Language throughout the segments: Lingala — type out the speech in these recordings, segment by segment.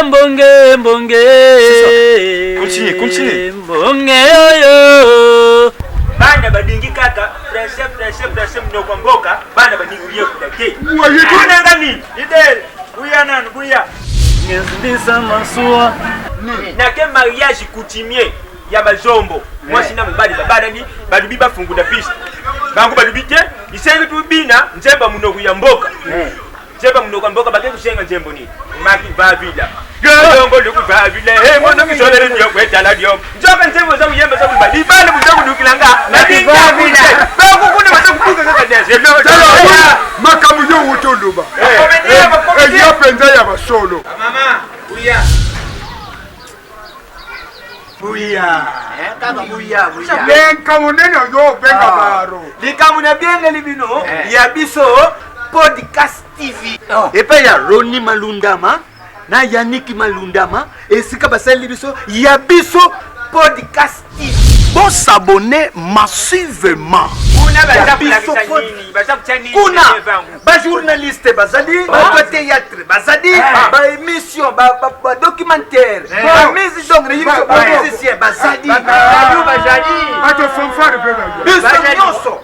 mbonge mbonge. Continue. Mbonge yo. Bana badingi kaka, presse mnoko mboka, bana badingi uye kudake. Kuna ngani? Idel, buya nanu, buya. Ngezindisa masua. Na ke mariage coutumier ya bazombo. Moi sina mbadi babana ni badubi bafungula piste. Bangu badubite, isenga tubina, nzemba mnoko ya mboka. Nzemba mnoko mboka bake kusenga nzembo ni. Maki vavila. Jongo luku vavila. Hey mwana kisole ndio kwetala ndio. Njoka nzembo za uyemba za kubali. Bana mjongo dukilanga. Na vavila. Bangu kuna mazokubuka kaka dese. makamu yo utuluba. Eyo penza ya basolo. Mama, buya. Buya. Kaka buya. Benka munene yo benga baro. Likamuna bienge libino ya biso podcast TV. Epa ya Roni Malundama na Yannick Malundama esika basali biso ya biso podcast TV. Bon s'abonner massivement. Kuna ba journaliste bazali, ba théâtre bazali, ba émission, ba documentaire, ba mise donc ba musicien bazali, Ba te fanfare pega. biso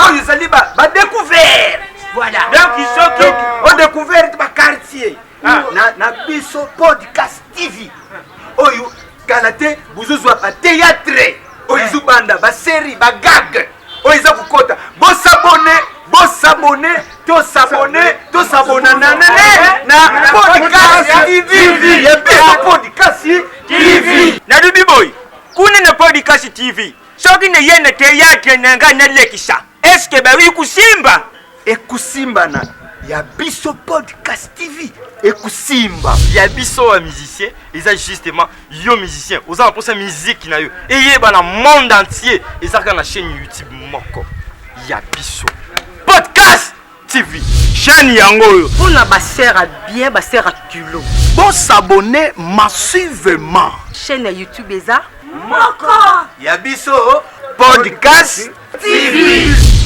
bazali ba découvert. Voilà. Donc ils sont qui On découvert ba quartier. Na biso podcast TV. Oyo kalate buzuzwa ba théâtre. Oyo banda ba série ba gag. Oyo za kukota. Bo s'abonner, to s'abonner na podcast TV. Ya biso podcast TV. na dubi boy. Kuna na podcast TV. Soki ne yene théâtre nanga na lekisa. Est-ce que ba wi kusimba? Ekusimba na ya biso podcast TV. Ekusimba ya biso wa musicien eza justement yo musicien oza pour sa musique na yo eyeba na monde entier ezaka na chaîne YouTube moko ya biso podcast TV chaîne yango yo pour la basseur à bien basseur à culot. Bon s'abonner massivement. Chaîne à YouTube eza ya biso podcast TV.